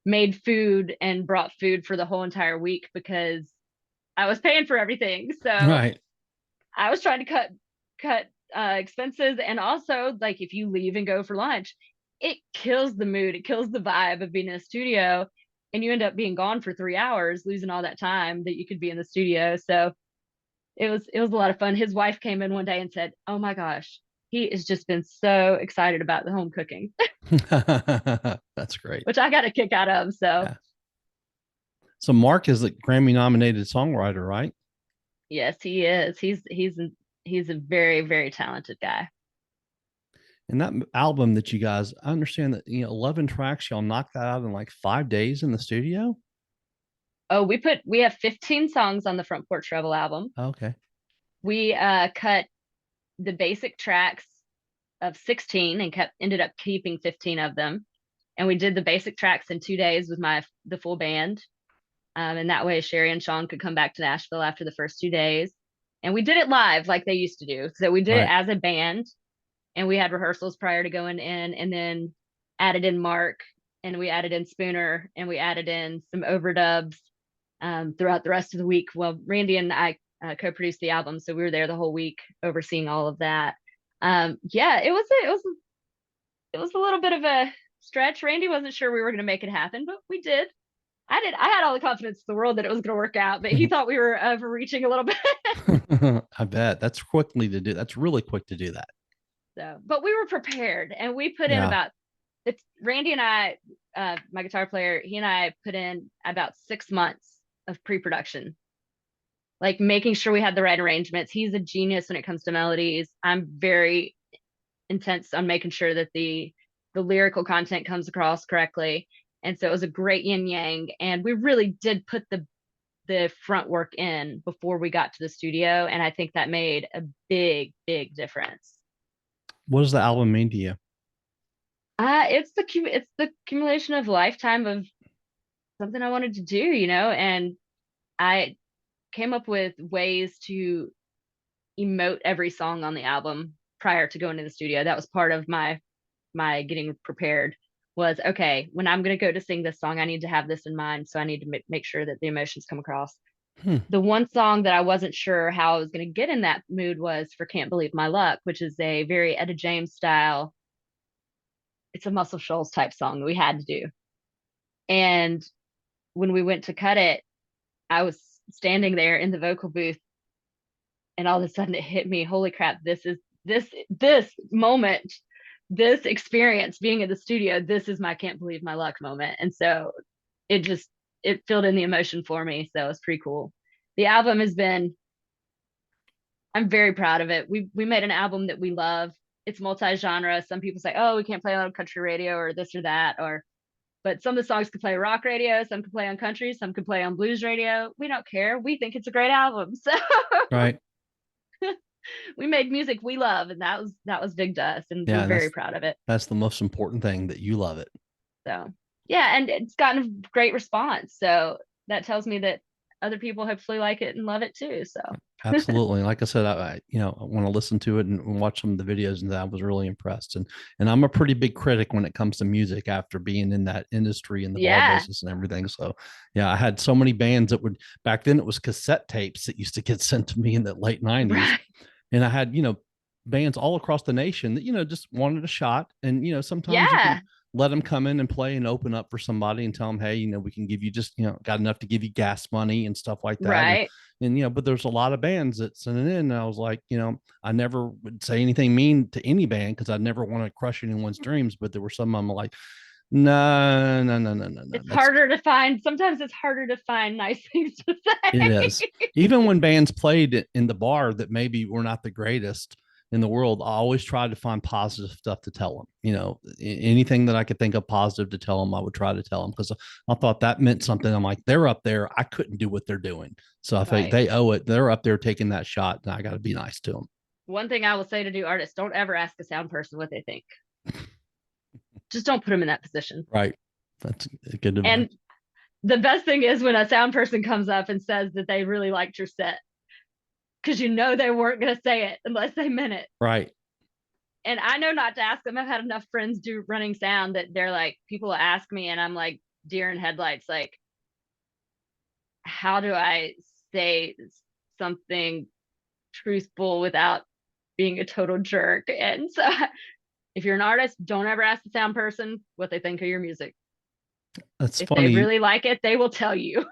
made food and brought food for the whole entire week because I was paying for everything. So Right. I was trying to cut expenses, and also like if you leave and go for lunch, it kills the mood, it kills the vibe of being in a studio, and you end up being gone for 3 hours, losing all that time that you could be in the studio. So it was a lot of fun. His wife came in one day and said, "Oh my gosh, he has just been so excited about the home cooking," That's great. which I got a kick out of. So Yeah. So Mark is a Grammy nominated songwriter, right? yes, he is. He's a very, very talented guy. And that album that you guys, I understand that, 11 tracks, y'all knocked that out in like 5 days in the studio. Oh, we have 15 songs on the Front Porch Rebel album. Okay. We cut the basic tracks of 16 and ended up keeping 15 of them. And we did the basic tracks in 2 days with the full band. And that way Sherry and Sean could come back to Nashville after the first 2 days. And we did it live like they used to do. So we did it Right. as a band, and we had rehearsals prior to going in, and then added in Mark, and we added in Spooner, and we added in some overdubs throughout the rest of the week. Well, Randy and I co-produced the album, so we were there the whole week overseeing all of that. Yeah, it was a little bit of a stretch. Randy wasn't sure we were going to make it happen, but we did. I did. I had all the confidence in the world that it was going to work out, but he thought we were overreaching a little bit. I bet that's quickly to do. That's really quick to do that. So, but we were prepared, and we put in Yeah. about it's Randy and I, my guitar player, he and I put in about 6 months of pre-production, like making sure we had the right arrangements. He's a genius when it comes to melodies. I'm very intense on making sure that the lyrical content comes across correctly. And so it was a great yin yang. And we really did put the front work in before we got to the studio. And I think that made a big, big difference. What does the album mean to you? It's the accumulation of lifetime of something I wanted to do, and I came up with ways to emote every song on the album prior to going to the studio. That was part of my getting prepared. Was okay, when I'm going to go to sing this song, I need to have this in mind, so I need to make sure that the emotions come across. Hmm. The one song that I wasn't sure how I was going to get in that mood was for Can't Believe My Luck, which is a very Etta James style. It's a Muscle Shoals type song that we had to do. And when we went to cut it, I was standing there in the vocal booth, and all of a sudden it hit me, holy crap, this moment, this experience being in the studio, this is my Can't Believe My Luck moment. And so it just, it filled in the emotion for me. So it's pretty cool. The album has been, I'm very proud of it. We made an album that we love. It's multi-genre. Some people say, oh, we can't play on country radio or this or that, or but some of the songs could play rock radio, some could play on country, some could play on blues radio. We don't care. We think it's a great album. So Right. we made music we love, and that was big to us, and Yeah. we're And very proud of it. that's the most important thing, that you love it. So yeah, and it's gotten a great response. So that tells me that other people hopefully like it and love it too. So Absolutely. Like I said, I want to listen to it and watch some of the videos, and I was really impressed. And I'm a pretty big critic when it comes to music after being in that industry and the bar yeah, business and everything. So yeah, I had so many bands that would, back then it was cassette tapes that used to get sent to me in the late 90s. right, And I had, bands all across the nation that, just wanted a shot. And, sometimes you yeah, can let them come in and play and open up for somebody and tell them, hey, we can give you just, got enough to give you gas money and stuff like that. right, But there's a lot of bands that sent it in. And I was like, I never would say anything mean to any band because I never want to crush anyone's dreams. But there were some I'm like, no, no, no, no, no, no. it's That's harder to find. Sometimes it's harder to find nice things to It say. is. Even when bands played in the bar that maybe were not the greatest in the world, I always tried to find positive stuff to tell them. Anything that I could think of positive to tell them, I would try to tell them because I thought that meant something. I'm like, they're up there. I couldn't do what they're doing. So I think Right. they owe it. They're up there taking that shot, and I got to be nice to them. One thing I will say to new artists, don't ever ask a sound person what they think. Just don't put them in that position. Right. That's good advice. And the best thing is when a sound person comes up and says that they really liked your set, because you know they weren't going to say it unless they meant it. Right. And I know not to ask them. I've had enough friends do running sound that they're like, people ask me, and I'm like deer in headlights, like, how do I say something truthful without being a total jerk? And so if you're an artist, don't ever ask the sound person what they think of your music. That's If funny. they really like it, they will tell you.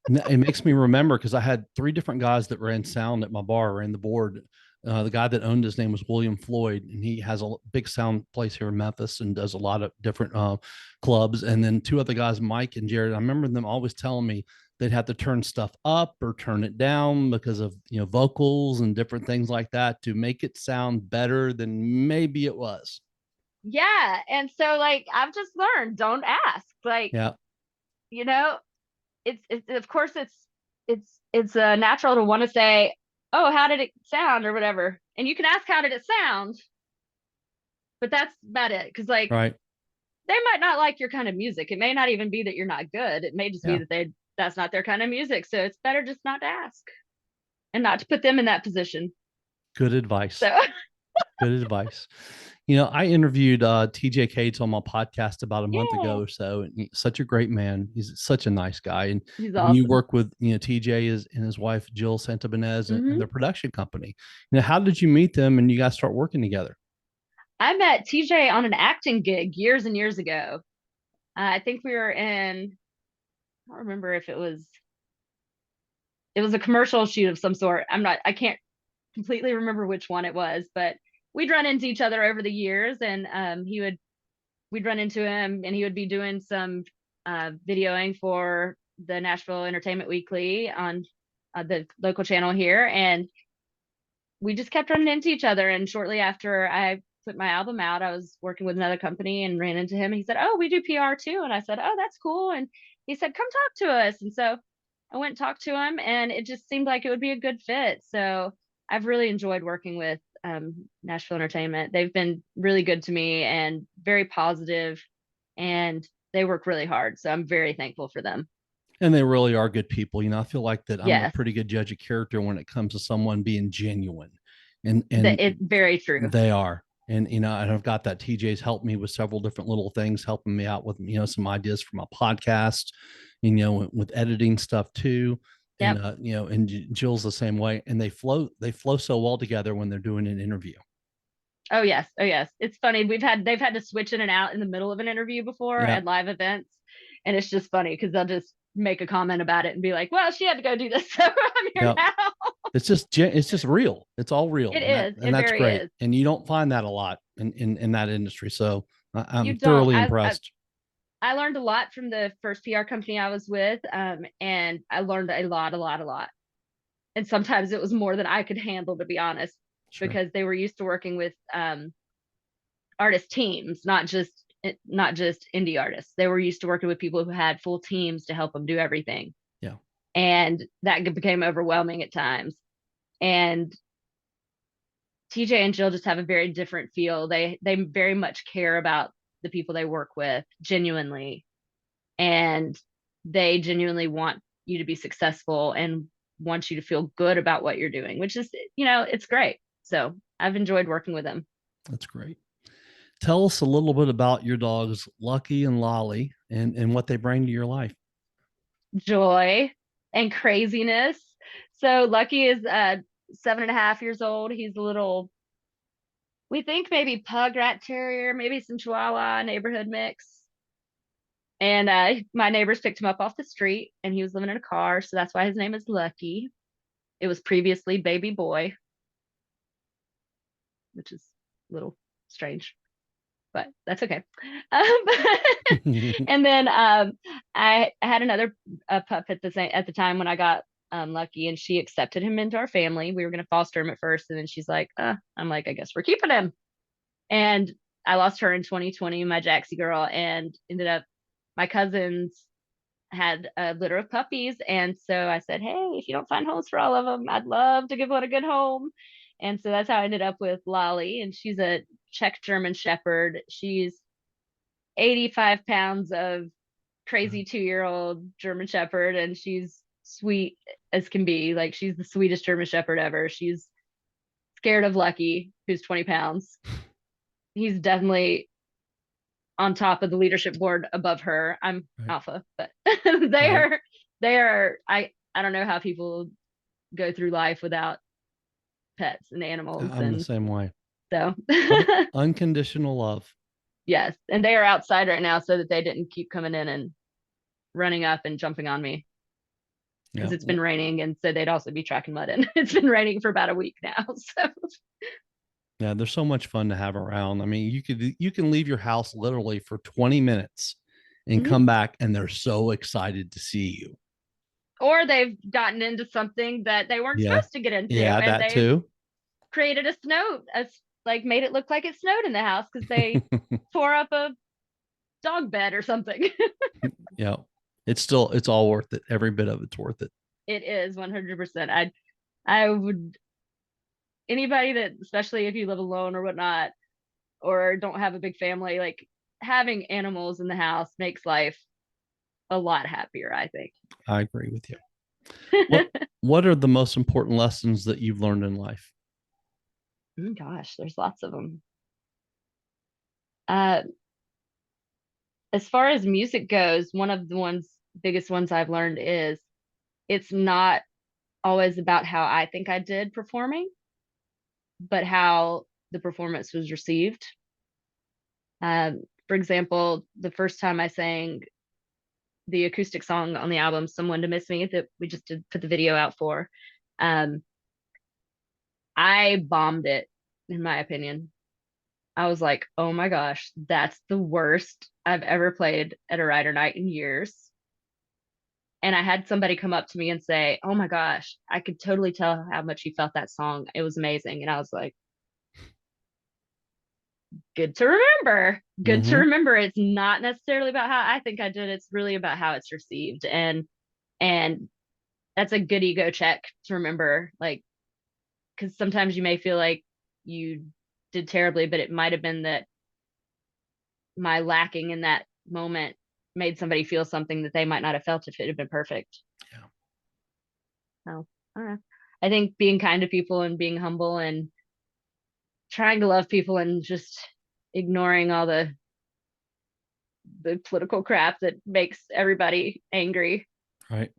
It makes me remember because I had 3 different guys that ran sound at my bar, ran the board. The guy that owned his name was William Floyd, and he has a big sound place here in Memphis and does a lot of different clubs. And then 2 other guys, Mike and Jared. I remember them always telling me they'd have to turn stuff up or turn it down because of vocals and different things like that to make it sound better than maybe it was. Yeah. And so like I've just learned, don't ask. Like, Yeah. you know, it's of course it's natural to want to say, oh, how did it sound or whatever. And you can ask how did it sound, but that's about it. Cause like Right. they might not like your kind of music. It may not even be that you're not good. It may just be Yeah. that that's not their kind of music. So it's better just not to ask and not to put them in that position. Good advice. So Good advice. I interviewed TJ Cates on my podcast about a month yeah, ago or so, and he's such a great man. He's such a nice guy. And he's you awesome. work with, TJ and his wife, Jill Santabanez, and Hmm. their production company. How did you meet them and you guys start working together? I met TJ on an acting gig years and years ago. I think we were in, I don't remember if it was a commercial shoot of some sort. I can't completely remember which one it was, but we'd run into each other over the years, and we'd run into him, and he would be doing some videoing for the Nashville Entertainment Weekly on the local channel here, and we just kept running into each other. And shortly after I put my album out, I was working with another company and ran into him. He said, "Oh, we do PR too," and I said, "Oh, that's cool." And he said, "Come talk to us." And so I went and talked to him, and it just seemed like it would be a good fit. So I've really enjoyed working with Nashville Entertainment. They've been really good to me and very positive, and they work really hard. So I'm very thankful for them. And they really are good people. I feel like that I'm a Yes, pretty good judge of character when it comes to someone being genuine. And it's very true. they are. And and I've got that. TJ's helped me with several different little things, helping me out with some ideas for my podcast, with editing stuff too. And Yep. and Jill's the same way. And they flow so well together when they're doing an interview. Oh yes. Oh yes. It's funny. They've had to switch in and out in the middle of an interview before Yeah. at live events. And it's just funny because they'll just make a comment about it and be like, well, she had to go do this. So I'm here Yeah. now. It's just real. It's all real. It And that is. and It that's very great. is. And you don't find that a lot in that industry. So You I'm don't. thoroughly impressed. I learned a lot from the first PR company I was with. And I learned a lot, a lot, a lot. And sometimes it was more than I could handle, to be honest, Sure. because they were used to working with artist teams, not just indie artists. They were used to working with people who had full teams to help them do everything. Yeah. And that became overwhelming at times. And TJ and Jill just have a very different feel. They very much care about the people they work with genuinely, and they genuinely want you to be successful and want you to feel good about what you're doing, which is, it's great. So I've enjoyed working with them. That's great. Tell us a little bit about your dogs, Lucky and Lolly, and what they bring to your life. Joy and craziness. So Lucky is 7.5 years old. He's a little, we think maybe pug rat terrier, maybe some Chihuahua neighborhood mix. And my neighbors picked him up off the street and he was living in a car. So that's why his name is Lucky. It was previously Baby Boy, which is a little strange, but that's okay. And then I had another pup at the time when I got Lucky, and she accepted him into our family. We were going to foster him at first, and then she's like, I'm like, I guess we're keeping him. And I lost her in 2020, my Jaxie girl, and ended up my cousins had a litter of puppies, and so I said, hey, if you don't find homes for all of them, I'd love to give one a good home. And so that's how I ended up with Lolly, and she's a Czech German Shepherd. She's 85 pounds of crazy 2-year old German Shepherd, and she's sweet as can be. Like, she's the sweetest German Shepherd ever. She's scared of Lucky, who's 20 pounds. He's definitely on top of the leadership board above her. I'm Right. alpha, but they Right. are they are I don't know how people go through life without pets and animals. I'm the And same way. so Unconditional love. yes, and they are outside right now so that they didn't keep coming in and running up and jumping on me Yeah. because it's been raining, and so they'd also be tracking mud in. It's been raining for about a week now. So Yeah, they're so much fun to have around. I mean, you can leave your house literally for 20 minutes and Mhm. come back and they're so excited to see you. Or they've gotten into something that they weren't Yeah. supposed to get into, Yeah, and that they've too. created like made it look like it snowed in the house because they tore up a dog bed or something. Yeah. It's all worth it. Every bit of it's worth it. It is 100%. I would, anybody that, especially if you live alone or whatnot, or don't have a big family, like, having animals in the house makes life a lot happier, I think. I agree with you. What are the most important lessons that you've learned in life? Gosh, there's lots of them. Uh, as far as music goes, one of the biggest ones I've learned is it's not always about how I think I did performing, but how the performance was received. For example, the first time I sang the acoustic song on the album, Someone to Miss Me, that we just did put the video out for, um, I bombed it, in my opinion. I was like, oh my gosh, that's the worst I've ever played at a Rider night in years. And I had somebody come up to me and say, oh my gosh, I could totally tell how much you felt that song. It was amazing. And I was like, good to remember. Good to Mm-hmm. remember. It's not necessarily about how I think I did. It's really about how it's received. And that's a good ego check to remember. Like, because sometimes you may feel like you did terribly, but it might have been that my lacking in that moment made somebody feel something that they might not have felt if it had been perfect. Yeah. So I don't know. I think being kind to people and being humble and trying to love people and just ignoring all the political crap that makes everybody angry. Right.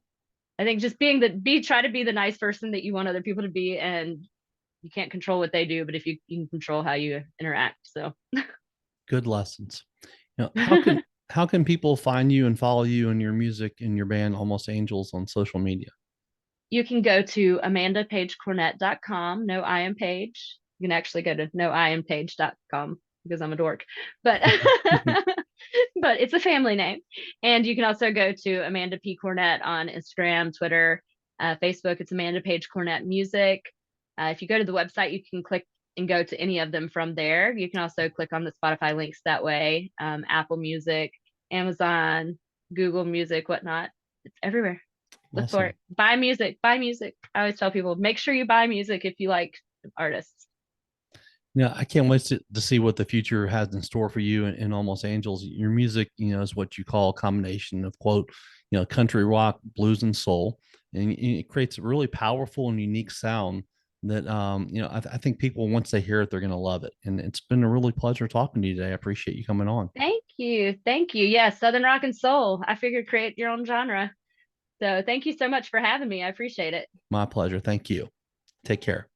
I think just try to be the nice person that you want other people to be, and you can't control what they do, but if you can control how you interact. So Good lessons. How can people find you and follow you and your music and your band Almost Angels on social media? you can go to amandapagecornett.com. No I am Page. You can actually go to noiampage.com because I'm a dork. But but it's a family name. And you can also go to Amanda P. Cornett on Instagram, Twitter, Facebook. It's Amanda Page Cornett Music. If you go to the website, you can click and go to any of them from there. You can also click on the Spotify links that way. Apple Music, Amazon, Google Music, whatnot. It's everywhere. Look for Awesome. it. Buy music. Buy music. I always tell people, make sure you buy music if you like artists. Yeah, I can't wait to see what the future has in store for you and Almost Angels. Your music, is what you call a combination of quote, country rock, blues, and soul, and it creates a really powerful and unique sound that, I think people once they hear it, they're going to love it. And it's been a really pleasure talking to you today. I appreciate you coming on. Thank you. Thank you. Yeah, Southern rock and soul. I figured create your own genre. So thank you so much for having me. I appreciate it. My pleasure. Thank you. Take care.